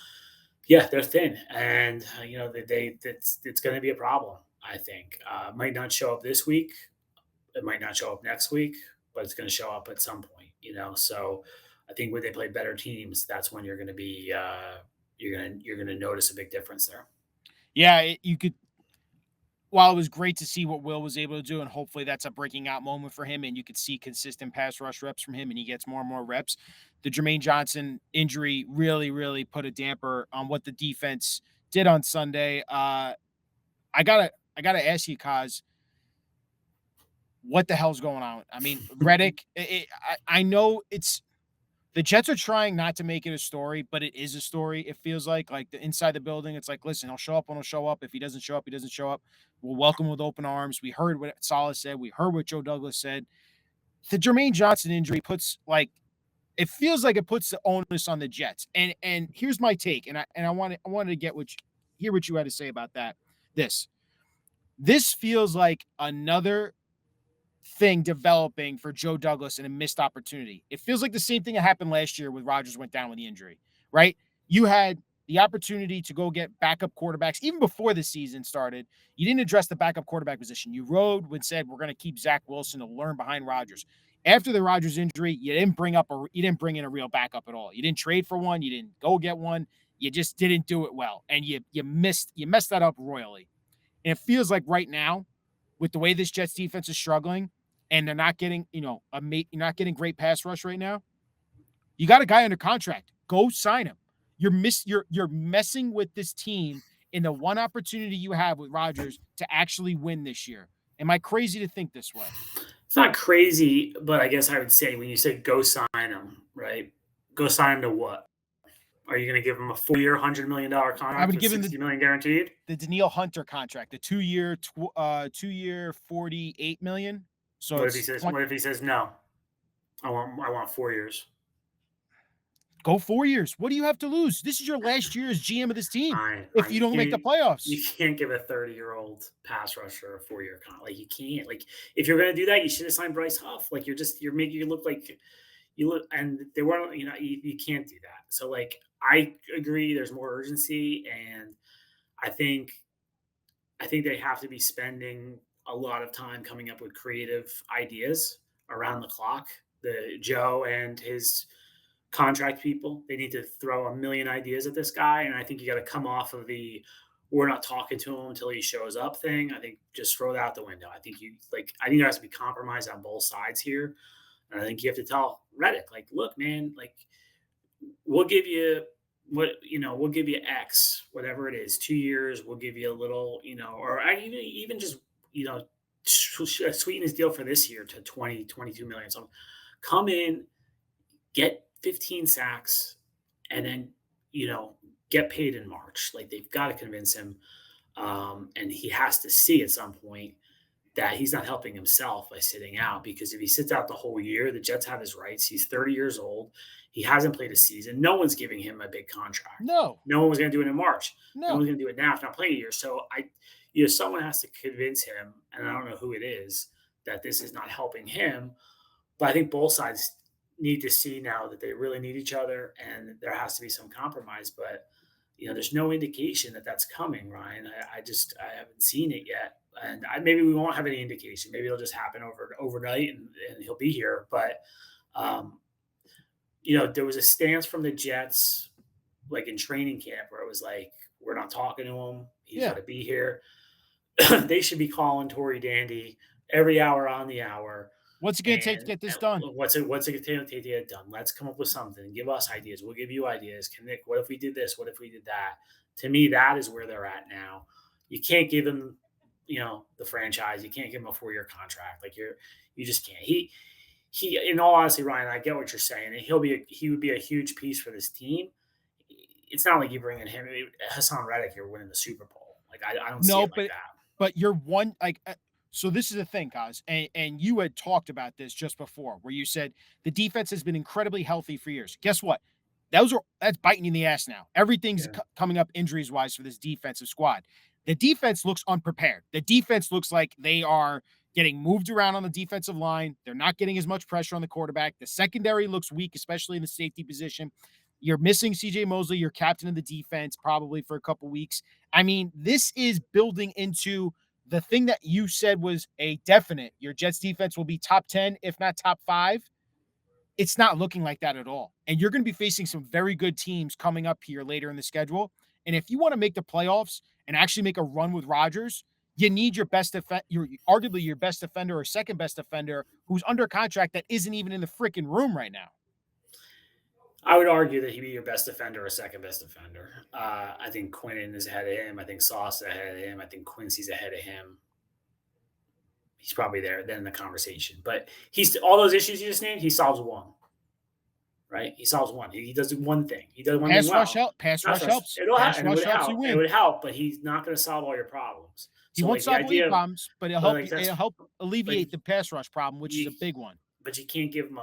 yeah, they're thin, and it's going to be a problem. I think might not show up this week. It might not show up next week, but it's going to show up at some point. So I think when they play better teams, that's when you're going to be you're going to notice a big difference there. Yeah, you could. While it was great to see what Will was able to do, and hopefully that's a breaking out moment for him, and you could see consistent pass rush reps from him, and he gets more and more reps. The Jermaine Johnson injury really, really put a damper on what the defense did on Sunday. I gotta ask you, Kaz, what the hell's going on? I mean, Reddick. I know it's the Jets are trying not to make it a story, but it is a story. It feels like the inside the building. It's like, listen, he'll show up when he'll show up. If he doesn't show up, he doesn't show up. We'll welcome with open arms. We heard what Salah said. We heard what Joe Douglas said. The Jermaine Johnson injury puts it feels like it puts the onus on the Jets. And here's my take. And I wanted to hear what you had to say about that. This this feels like another thing developing for Joe Douglas and a missed opportunity. It feels like the same thing that happened last year with Rodgers went down with the injury, right? You had the opportunity to go get backup quarterbacks even before the season started. You didn't address the backup quarterback position. You rode and said we're going to keep Zach Wilson to learn behind Rodgers. After the Rodgers injury, you didn't bring in a real backup at all. You didn't trade for one. You didn't go get one. You just didn't do it well, and you messed that up royally. And it feels like right now, with the way this Jets defense is struggling, and they're not getting, you're not getting great pass rush right now. You got a guy under contract. Go sign him. You're messing with this team in the one opportunity you have with Rodgers to actually win this year. Am I crazy to think this way? It's not crazy, but I guess I would say when you say go sign him, right? Go sign him to what? Are you going to give him a 4 year, $100 million I contract would with give him 60 million guaranteed? the Danielle Hunter contract, the 2 year 48 million. So What if he it's says? 20, What if he says no? I want 4 years. go 4 years. What do you have to lose? This is your last year as GM of this team. If Fine. you You don't make the can't. playoffs, You can't give a 30-year-old pass rusher a 4 year contract. Like you can't. Like if you're going to do that, you should have signed Bryce Huff. Like you're making it look like you look, and they weren't. You can't do that. So like I agree. There's more urgency, and I think I think they have to be spending a lot of time coming up with creative ideas around the clock. The Joe and his contract people, they need to throw a million ideas at this guy. And I think you got to come off of the we're not talking to him until he shows up thing. I think just throw that out the window. I think there has to be compromise on both sides here. And I think you have to tell Reddick, like, look, man, like we'll give you we'll give you X, whatever it is, 2 years. We'll give you a little, or even just, sweeten his deal for this year to 20, 22 million. So come in, get 15 sacks, and then, you know, get paid in March. Like they've got to convince him. And he has to see at some point that he's not helping himself by sitting out, because if he sits out the whole year, the Jets have his rights. He's 30 years old. He hasn't played a season. No one's giving him a big contract. no, No one was going to do it in March. No no. one's going to do it now if not playing a year. So someone has to convince him, and I don't know who it is, that this is not helping him. But I think both sides need to see now that they really need each other, and there has to be some compromise. But there's no indication that that's coming, Ryan. I haven't seen it yet, and maybe we won't have any indication. Maybe it'll just happen overnight, and he'll be here. But um, there was a stance from the Jets, like in training camp, where it was like, we're not talking to him. He's got Yeah. to be here. They should be calling Tory Dandy every hour on the hour. What's it going to take to And, get this and done? what's it going to take to get it done? Let's come up with something. Give us ideas. We'll give you ideas. Can Nick? What if we did this? What if we did that? To me, that is where they're at now. You can't give him, the franchise. You can't give him a 4-year contract. Like you just can't. He. In all honesty, Ryan, I get what you're saying, and he would be a huge piece for this team. It's not like you bring in him. Hassan Reddick, you're winning the Super Bowl. Like I don't see No, it like but that. you're one like so this is the thing, guys, and you had talked about this just before, where you said the defense has been incredibly healthy for years. Guess what? That's biting you in the ass now. Everything's Yeah. coming up injuries wise for this defensive squad. The defense looks unprepared. The defense looks like they are getting moved around on the defensive line. They're not getting as much pressure on the quarterback. The secondary looks weak, especially in the safety position. You're missing CJ Mosley, your captain of the defense, probably for a couple weeks. I mean, this is building into the thing that you said was a definite. Your Jets defense will be top 10, if not top 5. It's not looking like that at all. And you're going to be facing some very good teams coming up here later in the schedule. And if you want to make the playoffs and actually make a run with Rodgers, you need your best your arguably your best defender or second best defender who's under contract that isn't even in the freaking room right now. I would argue that he'd be your best defender or second best defender. I think Quinnen is ahead of him. I think Sauce is ahead of him. I think Quincy's ahead of him. He's probably there then in the conversation. But he's all those issues you just named, he solves one, right? He solves one. He does one thing. He does one thing well. Pass That's rush rush. helps. It'll Pass happen. It rush would helps you help. It win. would help, but he's not going to solve all your problems. He So won't like the solve all your idea of, problems, but but like it'll that's, help but alleviate the pass rush problem, which is a you big one. but you can't give him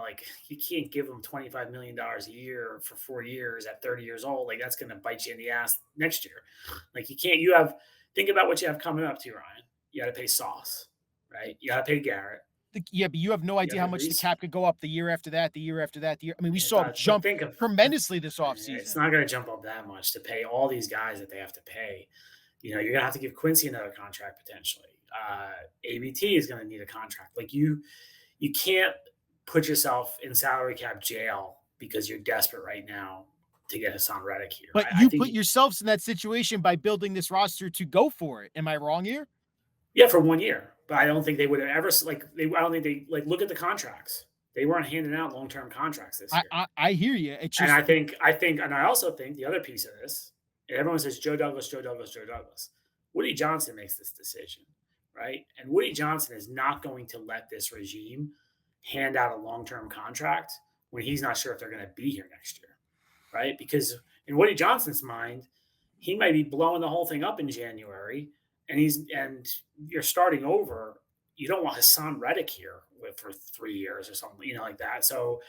$25 million a year for 4 years at 30 years old. Like that's going to bite you in the ass next year. Like you can't. You have think about what you have coming up to Ryan. You got to pay Sauce, right? You got to pay Garrett. Yeah, but you have no You idea got how to much the Reese. cap could go up the year after that, the year after that, the year. I mean, we It saw it does, but jump think of tremendously this it's offseason. not going to jump up that much to pay all these guys that they have to pay. You're going to have to give Quincy another contract potentially. ABT is going to need a contract. Like you can't put yourself in salary cap jail because you're desperate right now to get Hassan Reddick here. But I you think, put yourselves in that situation by building this roster to go for it. Am I wrong here? yeah, for 1 year, but I don't think they would have ever I don't think they like look at the contracts. They weren't handing out long term contracts this year. I hear you. It's And just and I also think the other piece of this, and everyone says Joe Douglas, Joe Douglas, Joe Douglas. Woody Johnson makes this decision, right? And Woody Johnson is not going to let this regime hand out a long term contract when he's not sure if they're going to be here next year, right? Because in Woody Johnson's mind, he might be blowing the whole thing up in January, and you're starting over. You don't want Hassan Reddick here for 3 years or something, like that. So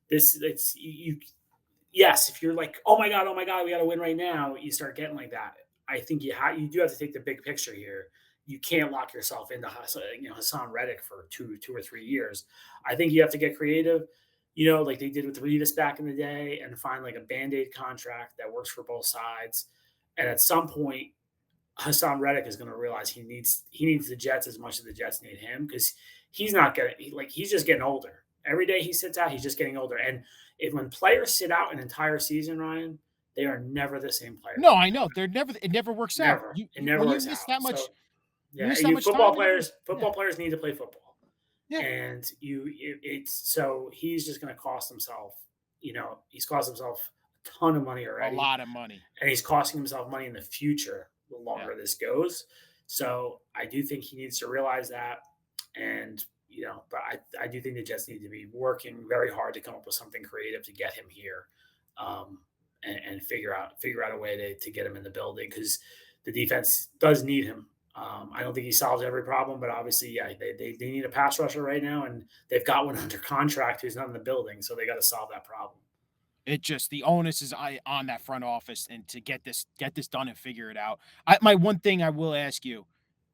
it's you yes, if you're like, oh my god, we got to win right now, you start getting like that. I think you do have to take the big picture here. You can't lock yourself into Hassan Reddick for two or 3 years. I think you have to get creative, like they did with Revis back in the day, and find like a band aid contract that works for both sides. And at some point, Hassan Reddick is going to realize he needs the Jets as much as the Jets need him because he's not getting he's just getting older. Every day he sits out, he's just getting older. And if when players sit out an entire season, Ryan, they are never the same player no, I anymore. know. It never works out. Never. It You never when you works miss out. that much So you yeah, miss that you much time, it never football yeah. players need to play football, Yeah. and it's so he's just going to cost himself. He's cost himself a ton of money A already, lot of money. and he's costing himself money in the future the Yeah. longer this goes. So I do think he needs to realize that, and but I do think the Jets need to be working very hard to come up with something creative to get him here, and figure out a way to get him in the building because the defense does need him. I don't think he solves every problem, but obviously, yeah, they need a pass rusher right now, and they've got one under contract who's not in the building, so they got to solve that problem. It just the onus is on that front office and to get this done and figure it out. My one thing I will ask you,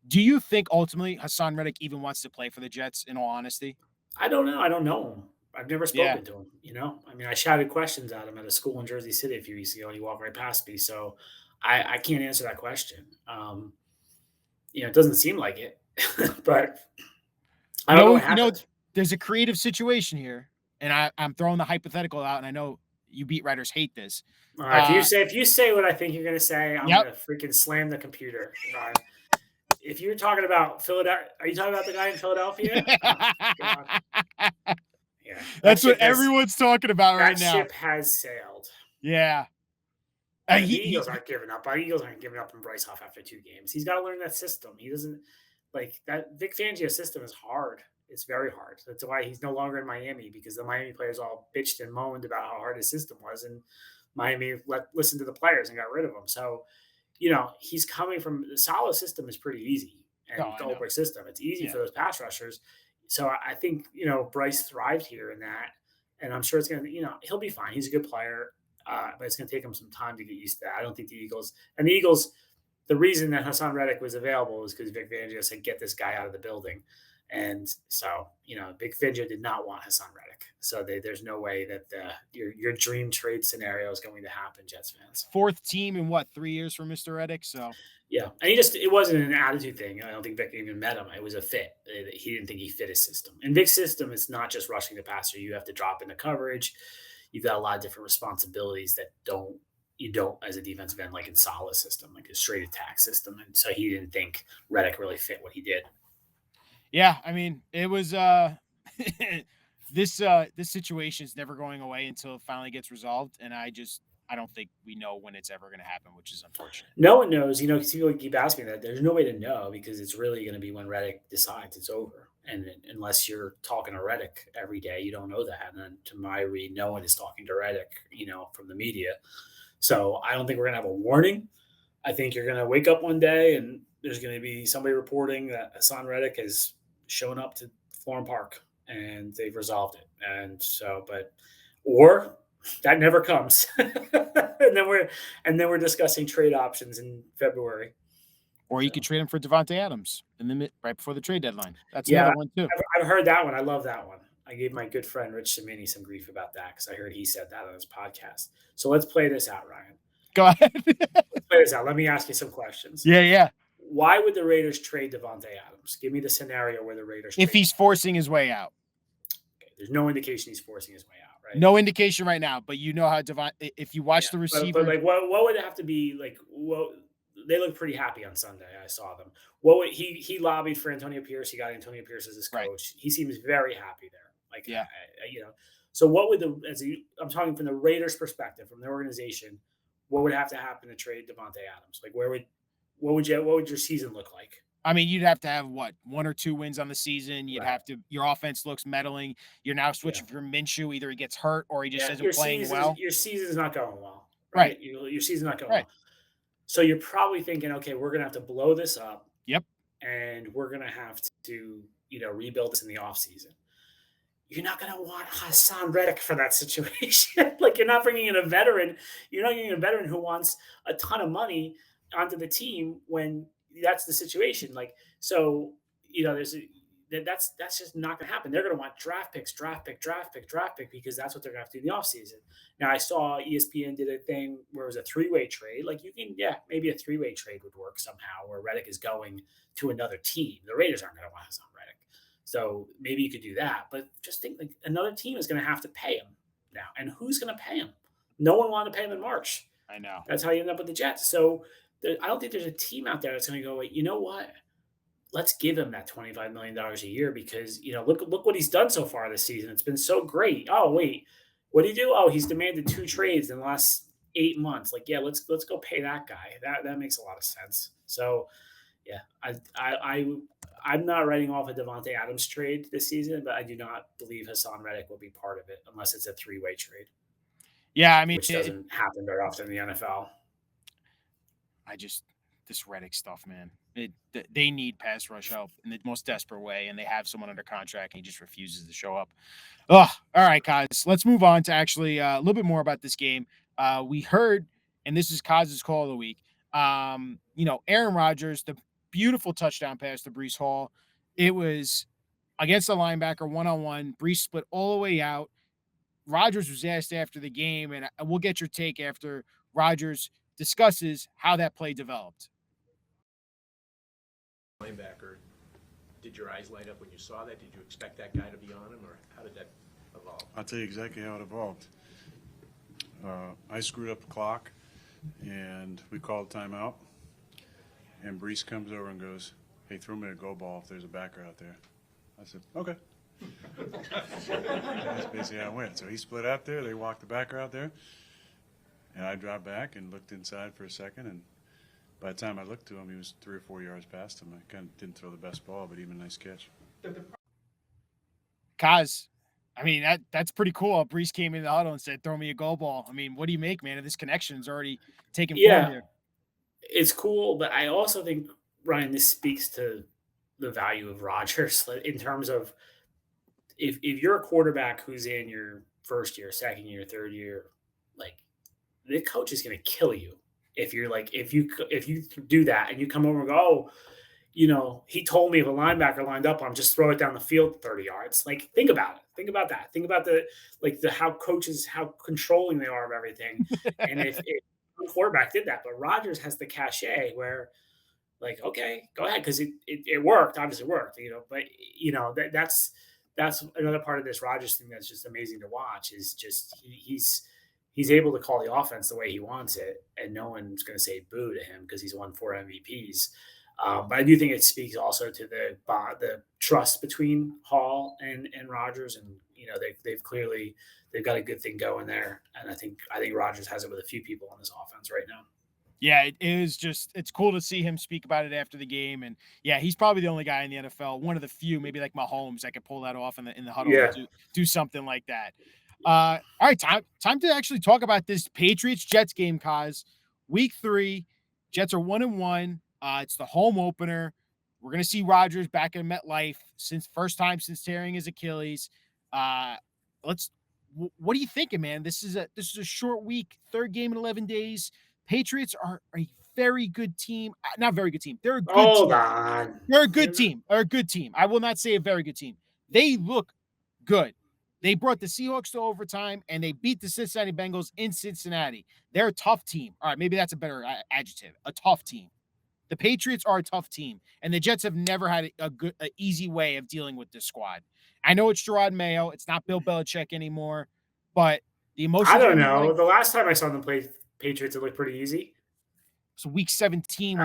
do you think ultimately Hassan Reddick even wants to play for the Jets, in all honesty? I don't know. I don't know him. I've never Yeah. spoken to him. I mean, I shouted questions at him at a school in Jersey City a few weeks ago, and he walked right past me. So I can't answer that question. It doesn't seem like it, but I don't know what happens. There's a creative situation here, and I'm throwing the hypothetical out, and I know you beat writers hate this. If you say what I think you're going to say, I'm Yep. going to freaking slam the computer. if you're talking about Philadelphia, are you talking about the guy in Philadelphia? Oh God, yeah, That's what everyone's talking about right that now. ship has sailed. Yeah. And the He Eagles aren't giving up. The Eagles aren't giving up on Bryce Huff after 2 games. He's got to learn that system. He doesn't like that. Vic Fangio system is hard. It's very hard. That's why he's no longer in Miami because the Miami players all bitched and moaned about how hard his system was, and Miami listened to the players and got rid of him. So, he's coming from the solid system is pretty easy, Oh, and I the know. Ulbrich system, it's easy Yeah. for those pass rushers. So I think Bryce thrived here in that, and I'm sure it's gonna he'll be fine. He's a good player. But it's going to take him some time to get used to that. I don't think the Eagles, the reason that Haason Reddick was available was because Vic Fangio said, get this guy out of the building. And so, Vic Fangio did not want Haason Reddick. So there's no way that your dream trade scenario is going to happen, Jets fans. 4th team in what, 3 years for Mr. Reddick? So Yeah, and it wasn't an attitude thing. I don't think Vic even met him. It was a fit. He didn't think he fit his system. And Vic's system is not just rushing the passer. You have to drop into coverage. You've got a lot of different responsibilities that you don't as a defensive end, like in Salah's system, like a straight attack system. And so he didn't think Reddick really fit what he did. yeah, I mean, it was this situation is never going away until it finally gets resolved, and I don't think we know when it's ever going to happen, which is unfortunate. No one knows, people keep asking that. There's no way to know because it's really going to be when Reddick decides it's over. And unless you're talking to Reddick every day, you don't know that. And then to my read, no one is talking to Reddick, from the media. So I don't think we're going to have a warning. I think you're going to wake up one day and there's going to be somebody reporting that Haason Reddick has shown up to Florham Park and they've resolved it. And so, or that never comes. and then we're discussing trade options in February. Or you could trade him for Devontae Adams right before the trade deadline. That's Yeah, another one too. I've heard that one. I love that one. I gave my good friend Rich Cimini some grief about that because I heard he said that on his podcast. So let's play this out, Ryan. Go ahead. Let's play this out. Let me ask you some questions. Yeah. Why would the Raiders trade Devontae Adams? Give me the scenario where the Raiders if he's forcing his way out. Okay, there's no indication he's forcing his way out, right? No indication right now, but you know how if you watch the receiver. But like what would it have to be like they look pretty happy on Sunday. I saw them. What would he lobbied for Antonio Pierce? He got Antonio Pierce as his coach. Right. He seems very happy there. Like, yeah, So what would I'm talking from the Raiders' perspective, from the organization, what would have to happen to trade Devontae Adams? Like, what would your season look like? I mean, you'd have to have 1 or 2 wins on the season. You'd have to. Your offense looks meddling. You're now switching from Minshew. Either he gets hurt or he just isn't playing well. Your season's not going well, right? Your season's not going well. So you're probably thinking, okay, we're going to have to blow this up. Yep. And we're going to have to, rebuild this in the offseason. You're not going to want Haason Reddick for that situation. Like, you're not bringing in a veteran. You're not getting a veteran who wants a ton of money onto the team when that's the situation. Like, so, that's just not going to happen. They're going to want draft picks because that's what they're going to have to do in the offseason. Now, I saw ESPN did a thing where it was a 3-way trade. Like, maybe a 3-way trade would work somehow where Reddick is going to another team. The Raiders aren't going to want Haason Reddick. So maybe you could do that. But just think, like, another team is going to have to pay him now. And who's going to pay him? No one wanted to pay him in March. I know. That's how you end up with the Jets. So I don't think there's a team out there that's going to go, wait, you know what? Let's give him that $25 million a year because, look what he's done so far this season. It's been so great. Oh, wait, what did he do? Oh, he's demanded 2 trades in the last 8 months. Like, yeah, let's go pay that guy. That makes a lot of sense. So, yeah, I'm not writing off a Devontae Adams trade this season, but I do not believe Haason Reddick will be part of it unless it's a 3-way trade. Yeah, I mean, which doesn't happen very often in the NFL. This Reddick stuff, man. They need pass rush help in the most desperate way, and they have someone under contract, and he just refuses to show up. Oh, all right, guys. Let's move on to actually a little bit more about this game. We heard, and this is Kaz's call of the week. Aaron Rodgers, the beautiful touchdown pass to Breece Hall. It was against the linebacker one-on-one. Breece split all the way out. Rodgers was asked after the game, and we'll get your take after Rodgers discusses how that play developed. Linebacker, did your eyes light up when you saw that? Did you expect that guy to be on him, or how did that evolve? I'll tell you exactly how it evolved. I screwed up the clock, and we called timeout, and Breece comes over and goes, hey, throw me a go ball if there's a backer out there. I said, okay. That's basically how it went. So he split out there. They walked the backer out there. And I dropped back and looked inside for a second. And by the time I looked to him, he was 3 or 4 yards past him. I kind of didn't throw the best ball, but even a nice catch. Kaz, I mean, that's pretty cool. Brees came in the huddle and said, throw me a go ball. I mean, what do you make, man? This connection's already taken form here. It's cool, but I also think, Ryan, this speaks to the value of Rodgers in terms of if you're a quarterback who's in your first year, second year, third year, like the coach is going to kill you if you're like if you do that and you come over and go, oh, he told me if a linebacker lined up, I'm just throw it down the field 30 yards. Like, think about it. Think about that. Think about how coaches, how controlling they are of everything. And if a quarterback did that, but Rodgers has the cachet where, like, okay, go ahead, because it worked. Obviously, worked. But that's another part of this Rodgers thing that's just amazing to watch. Is just he's able to call the offense the way he wants it, and no one's going to say boo to him because he's won 4 MVPs. But I do think it speaks also to the trust between Hall and Rodgers, and they've got a good thing going there. And I think Rodgers has it with a few people on this offense right now. Yeah, it's cool to see him speak about it after the game. And yeah, he's probably the only guy in the NFL, one of the few, maybe like Mahomes, that could pull that off in the huddle and do something like that. All right, time to actually talk about this Patriots-Jets game, Kaz. Week 3, Jets are 1-1. It's the home opener. We're gonna see Rodgers back in MetLife first time since tearing his Achilles. What are you thinking, man? This is a short week, third game in 11 days. Patriots are a very good team. Not very good team. They're a good team. Hold on. They're a good team. They're a good team. I will not say a very good team. They look good. They brought the Seahawks to overtime, and they beat the Cincinnati Bengals in Cincinnati. They're a tough team. All right, maybe that's a better adjective. A tough team. The Patriots are a tough team, and the Jets have never had an easy way of dealing with this squad. I know it's Gerard Mayo. It's not Bill Belichick anymore, but the emotions. I don't know. The last time I saw them play Patriots, it looked pretty easy. So week 17.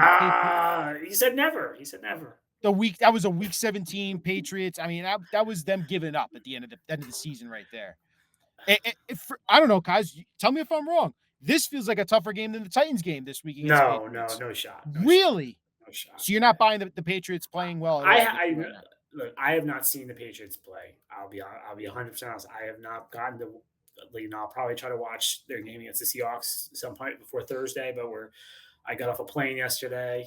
He said never. He said never. That was a week 17 Patriots. I mean, that was them giving up at the end of the season right there. I don't know, guys. Tell me if I'm wrong. This feels like a tougher game than the Titans game this week. No shot. Really? No shot. So you're not buying the Patriots playing well at all? Look, I have not seen the Patriots play. I'll be 100% honest. I have not gotten to. I'll probably try to watch their game against the Seahawks some point before Thursday. But I got off a plane yesterday.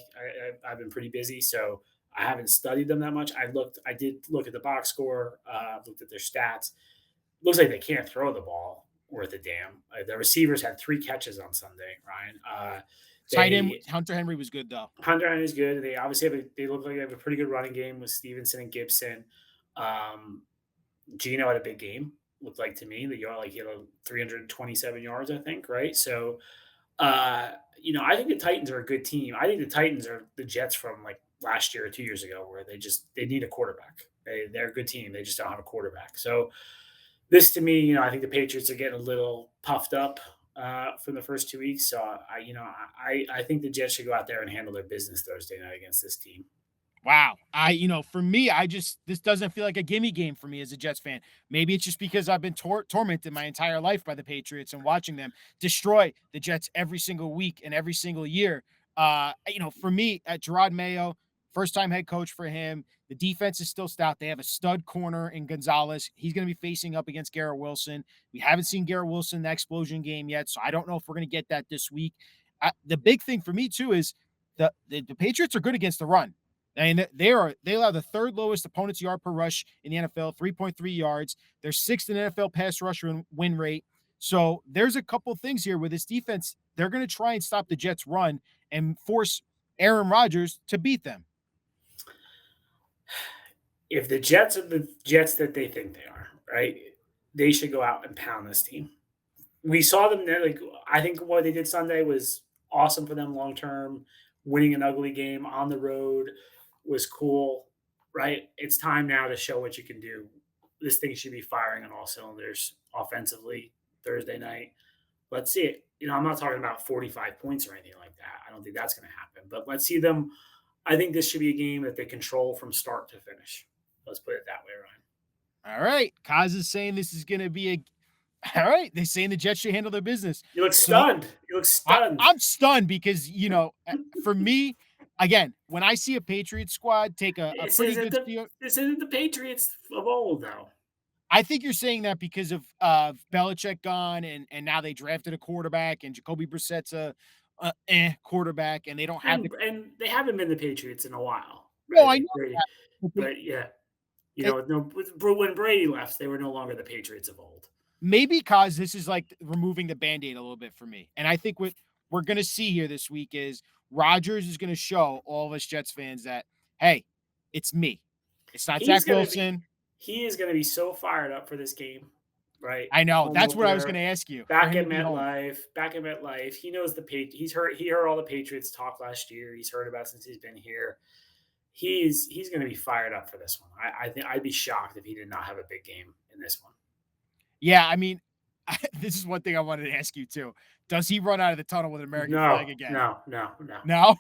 I've been pretty busy, so I haven't studied them that much. I did look at the box score. Looked at their stats. Looks like they can't throw the ball worth a damn. The receivers had 3 catches on Sunday, Ryan. Tight end Hunter Henry was good, though. Hunter Henry is good. They obviously they look like they have a pretty good running game with Stevenson and Gibson. Gino had a big game, looked like to me. He had 327 yards, I think, right? So, I think the Titans are a good team. I think the Titans are the Jets from like last year or 2 years ago, where they need a quarterback. They're a good team. They just don't have a quarterback. So this, to me, I think the Patriots are getting a little puffed up from the first 2 weeks. So I think the Jets should go out there and handle their business Thursday night against this team. Wow. For me, this doesn't feel like a gimme game for me as a Jets fan. Maybe it's just because I've been tormented my entire life by the Patriots and watching them destroy the Jets every single week and every single year. For me, at Gerard Mayo, first-time head coach for him. The defense is still stout. They have a stud corner in Gonzalez. He's going to be facing up against Garrett Wilson. We haven't seen Garrett Wilson in the explosion game yet, so I don't know if we're going to get that this week. The big thing for me, too, is the Patriots are good against the run. I mean, they allow the 3rd lowest opponent's yard per rush in the NFL, 3.3 yards. They're 6th in NFL pass rusher win rate. So there's a couple things here with this defense. They're going to try and stop the Jets' run and force Aaron Rodgers to beat them. If the Jets are the Jets that they think they are, right, they should go out and pound this team. We saw them there. I think what they did Sunday was awesome for them long term. Winning an ugly game on the road was cool, right? It's time now to show what you can do. This thing should be firing on all cylinders offensively Thursday night. Let's see it. I'm not talking about 45 points or anything like that. I don't think that's going to happen. But let's see them I think this should be a game that they control from start to finish. Let's put it that way, Ryan. All right. Kaz is saying this is going to be a. All right. They're saying the Jets should handle their business. You look So stunned. You look stunned. I'm stunned because, for me, again, when I see a Patriots squad take a This pretty isn't good the steal, this isn't the Patriots of old, though. I think you're saying that because of Belichick gone and now they drafted a quarterback and Jacoby Brissett's a quarterback and they don't have the. And they haven't been the Patriots in a while, No, right? I know Brady, that. but yeah, It- when Brady left, they were no longer the Patriots of old. Maybe because this is like removing the Band-Aid a little bit for me. And I think what we're going to see here this week is Rodgers is going to show all of us Jets fans that, hey, it's me. It's not He's Zach gonna Wilson. He is going to be so fired up for this game, right? I know. Home That's what I was going opener, to ask you. For Back him at to be home. MetLife. He knows He heard all the Patriots talk last year. He's heard about it since he's been here. He's going to be fired up for this one. I think I'd be shocked if he did not have a big game in this one. Yeah, I mean, this is one thing I wanted to ask you too. Does he run out of the tunnel with an American flag again? No. No? No.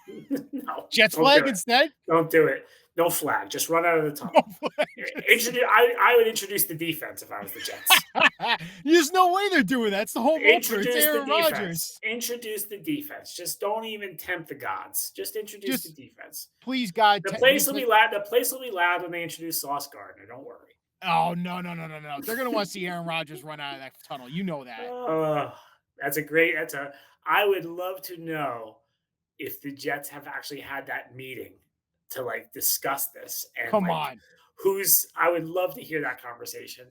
Jets Don't flag do it. instead? Don't do it. No flag. Just run out of the tunnel. I would introduce the defense if I was the Jets. There's no way they're doing that. It's the home opener. It's Introduce the Aaron defense. Rodgers. Introduce the defense. Just don't even tempt the gods. Just introduce the defense. Please, God. The place will be loud. The place will be loud when they introduce Sauce Gardner. Don't worry. Oh, no. They're going to want to see Aaron Rodgers run out of that tunnel. You know that. I would love to know if the Jets have actually had that meeting to discuss this. And Come on. I would love to hear that conversation.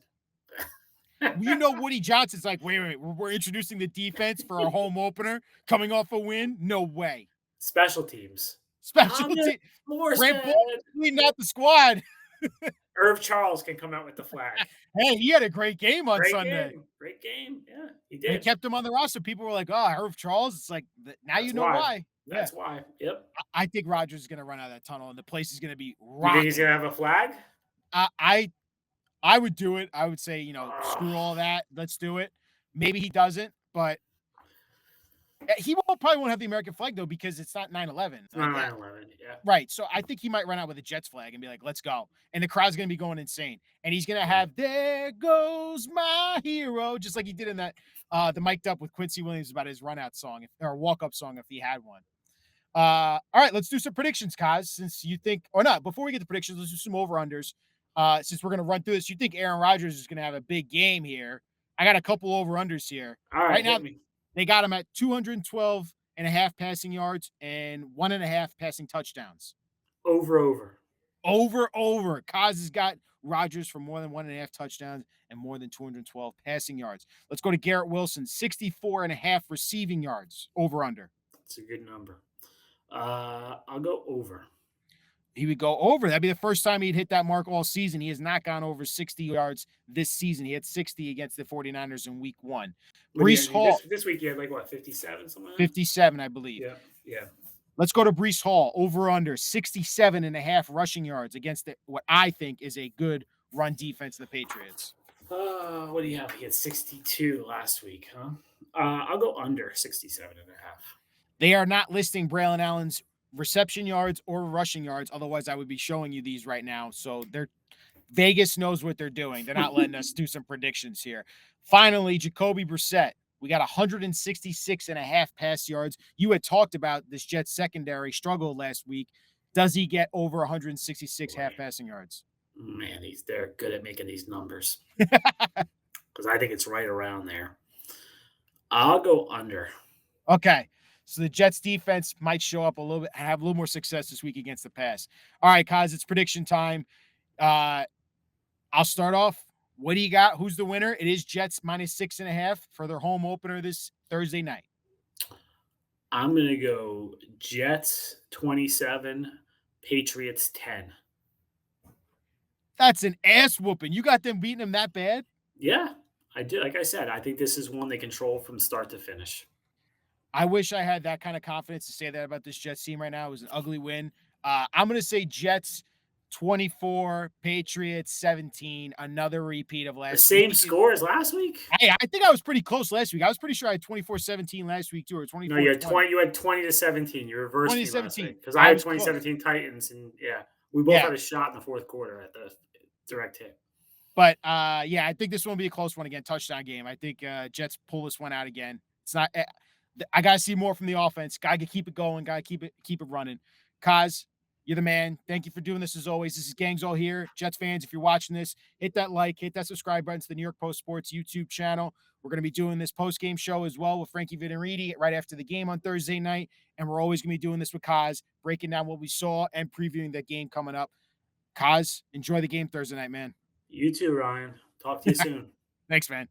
Woody Johnson's like, wait, we're introducing the defense for our home opener coming off a win? No way. Special teams. Special teams. Brent Ball cleaned out the squad. Irv Charles can come out with the flag. Hey, he had a great game on Sunday. Great game. Yeah, he did. They kept him on the roster. People were like, Irv Charles. It's like, now you know why. That's why. Yep. I think Rodgers is going to run out of that tunnel and the place is going to be rocking. You think he's going to have a flag? I would do it. I would say, screw all that. Let's do it. Maybe he doesn't, but he probably won't have the American flag, though, because it's not 9/11. It's not 9/11, yeah. Right. So I think he might run out with a Jets flag and be like, let's go. And the crowd's going to be going insane. And he's going to have, there goes my hero, just like he did in that, the mic'd up with Quincy Williams about his run out song or walk up song if he had one. All right, let's do some predictions, Kaz, since you think, or not, before we get to predictions, let's do some over-unders. Since we're going to run through this, you think Aaron Rodgers is going to have a big game here. I got a couple over-unders here. All right now, they got him at 212.5 passing yards and 1.5 passing touchdowns. Over. Kaz has got Rodgers for more than 1.5 touchdowns and more than 212 passing yards. Let's go to Garrett Wilson, 64.5 receiving yards. Over-under. That's a good number. I'll go over. He would go over. That'd be the first time he'd hit that mark all season. He has not gone over 60 yards this season. He had 60 against the 49ers in week 1. Breece Hall. This week he had 57 something? 57, I believe. Yeah. Let's go to Breece Hall. Over under 67.5 rushing yards against what I think is a good run defense of the Patriots. What do you have? He had 62 last week, huh? I'll go under 67.5. They are not listing Braelon Allen's reception yards or rushing yards. Otherwise, I would be showing you these right now. So Vegas knows what they're doing. They're not letting us do some predictions here. Finally, Jacoby Brissett. We got 166.5 pass yards. You had talked about this Jets secondary struggle last week. Does he get over 166 half passing yards? Man, they're good at making these numbers. Because I think it's right around there. I'll go under. Okay. So the Jets defense might show up a little bit, have a little more success this week against the pass. All right, Kaz, it's prediction time. I'll start off. What do you got? Who's the winner? It is Jets -6.5 for their home opener this Thursday night. I'm going to go Jets 27, Patriots 10. That's an ass whooping. You got them beating them that bad? Yeah, I did. Like I said, I think this is one they control from start to finish. I wish I had that kind of confidence to say that about this Jets team right now. It was an ugly win. I'm going to say Jets 24, Patriots 17, another repeat of The last same week. score as last week? I think I was pretty close last week. I was pretty sure I had 24-17 last week too, or No, you had 24-20. 20. You had 20-17. You reversed me last 2017. week because I I had was close. 2017 Titans, and yeah, we both Yeah. had a shot in the fourth quarter at the direct hit. But yeah, I think this one will be a close one again. Touchdown game. I think Jets pull this one out again. It's not. I gotta see more from the offense. Gotta keep it going. Gotta keep it running. Kaz, you're the man. Thank you for doing this as always. This is Gangs All Here. Jets fans, if you're watching this, hit that like, hit that subscribe button to the New York Post Sports YouTube channel. We're going to be doing this post-game show as well with Frankie Vidariti right after the game on Thursday night. And we're always going to be doing this with Kaz, breaking down what we saw and previewing that game coming up. Kaz, enjoy the game Thursday night, man. You too, Ryan. Talk to you soon. Thanks, man.